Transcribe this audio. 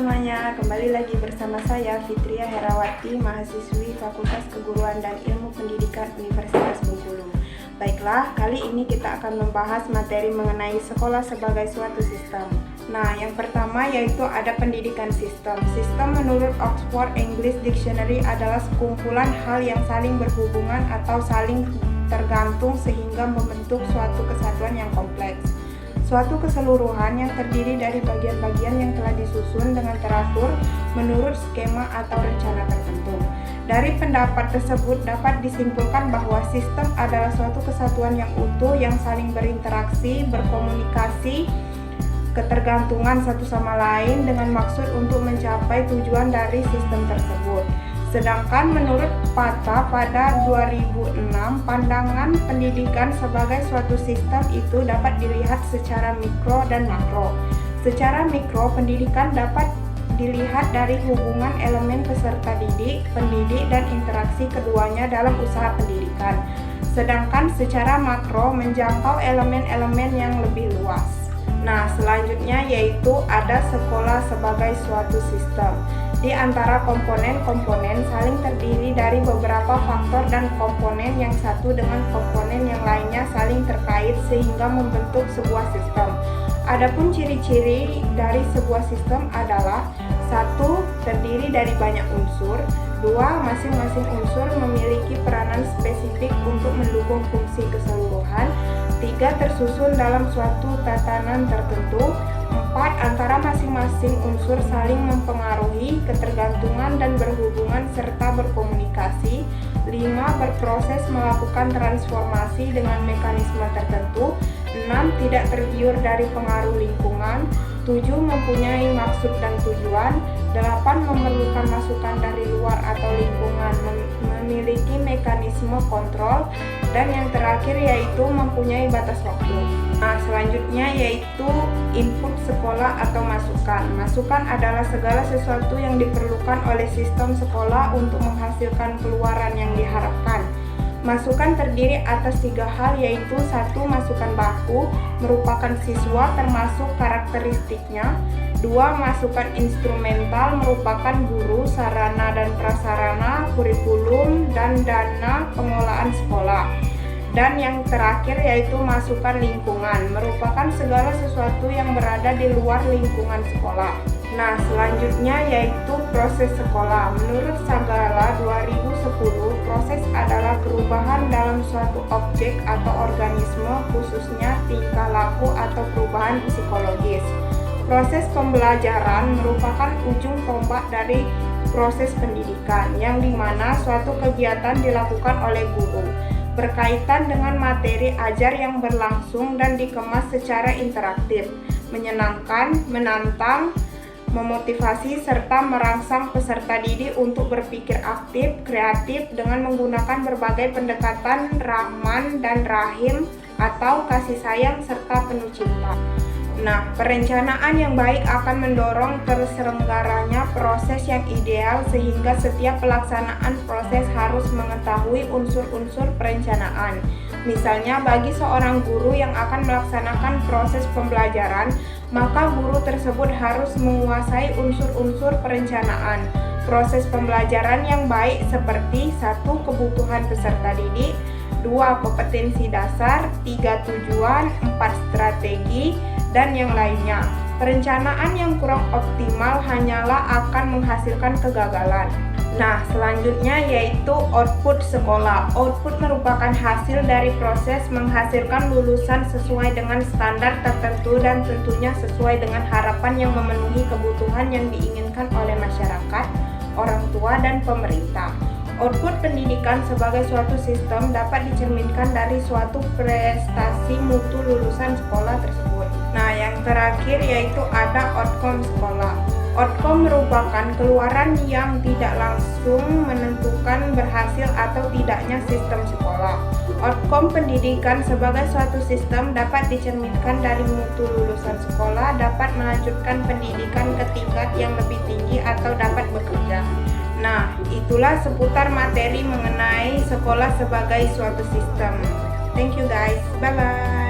semuanya, kembali lagi bersama saya Fitria Herawati, mahasiswi Fakultas Keguruan dan Ilmu Pendidikan Universitas Bengkulu. Baiklah, kali ini kita akan membahas materi mengenai sekolah sebagai suatu sistem. Nah, yang pertama yaitu ada pendidikan sistem. Sistem menurut Oxford English Dictionary adalah sekumpulan hal yang saling berhubungan atau saling tergantung sehingga membentuk suatu kesatuan yang kompleks. Suatu keseluruhan yang terdiri dari bagian-bagian yang telah disusun dengan teratur menurut skema atau rencana tertentu. Dari pendapat tersebut dapat disimpulkan bahwa sistem adalah suatu kesatuan yang utuh yang saling berinteraksi, berkomunikasi, ketergantungan satu sama lain dengan maksud untuk mencapai tujuan dari sistem tersebut. Sedangkan menurut Pata pada 2006, pandangan pendidikan sebagai suatu sistem itu dapat dilihat secara mikro dan makro. Secara mikro, pendidikan dapat dilihat dari hubungan elemen peserta didik, pendidik, dan interaksi keduanya dalam usaha pendidikan. Sedangkan secara makro menjangkau elemen-elemen yang lebih luas. Nah, selanjutnya yaitu ada sekolah sebagai suatu sistem. Di antara komponen-komponen saling terdiri dari beberapa faktor dan komponen yang satu dengan komponen yang lainnya saling terkait sehingga membentuk sebuah sistem. Adapun ciri-ciri dari sebuah sistem adalah: 1. Terdiri dari banyak unsur. 2. Masing-masing unsur memiliki peranan spesifik untuk mendukung fungsi keseluruhan. 3. Tersusun dalam suatu tatanan tertentu. 4. Antara masing-masing unsur saling mempengaruhi, ketergantungan dan berhubungan serta berkomunikasi. 5. Berproses melakukan transformasi dengan mekanisme tertentu. 6. Tidak tergiur dari pengaruh lingkungan. 7. Mempunyai maksud dan tujuan. 8. Memerlukan masukan dari luar atau lingkungan, memiliki mekanisme kontrol. Dan yang terakhir yaitu mempunyai batas waktu. Nah, selanjutnya yaitu input sekolah atau masukan. Masukan adalah segala sesuatu yang diperlukan oleh sistem sekolah untuk menghasilkan keluaran yang diharapkan. Masukan terdiri atas 3 hal yaitu: 1. Masukan baku merupakan siswa termasuk karakteristiknya. 2. Masukan instrumental merupakan guru, sarana dan prasarana, kurikulum, dan dana pengelolaan sekolah. Dan yang terakhir yaitu masukan lingkungan, merupakan segala sesuatu yang berada di luar lingkungan sekolah. Nah, selanjutnya yaitu proses sekolah. Menurut Sagala 2010, proses adalah perubahan dalam suatu objek atau organisme, khususnya tingkah laku atau perubahan psikologis. Proses pembelajaran merupakan ujung tombak dari proses pendidikan, yang dimana suatu kegiatan dilakukan oleh guru berkaitan dengan materi ajar yang berlangsung dan dikemas secara interaktif, menyenangkan, menantang, memotivasi, serta merangsang peserta didik untuk berpikir aktif, kreatif dengan menggunakan berbagai pendekatan rahman dan rahim atau kasih sayang serta penuh cinta. Nah, perencanaan yang baik akan mendorong terselenggaranya proses yang ideal sehingga setiap pelaksanaan proses harus mengetahui unsur-unsur perencanaan. Misalnya, bagi seorang guru yang akan melaksanakan proses pembelajaran, maka guru tersebut harus menguasai unsur-unsur perencanaan. Proses pembelajaran yang baik seperti: 1. Kebutuhan peserta didik. 2. Kompetensi dasar. 3. Tujuan. 4. Strategi, dan yang lainnya. Perencanaan yang kurang optimal hanyalah akan menghasilkan kegagalan. Nah, selanjutnya yaitu output sekolah. Output merupakan hasil dari proses menghasilkan lulusan sesuai dengan standar tertentu dan tentunya sesuai dengan harapan yang memenuhi kebutuhan yang diinginkan oleh masyarakat, orang tua, dan pemerintah. Output pendidikan sebagai suatu sistem dapat dicerminkan dari suatu prestasi mutu lulusan sekolah tersebut. Nah, yang terakhir yaitu ada outcome sekolah. Outcome merupakan keluaran yang tidak langsung menentukan berhasil atau tidaknya sistem sekolah. Outcome pendidikan sebagai suatu sistem dapat dicerminkan dari mutu lulusan sekolah, dapat melanjutkan pendidikan ke tingkat yang lebih tinggi atau dapat bekerja. Nah, itulah seputar materi mengenai sekolah sebagai suatu sistem. Thank you guys, bye-bye.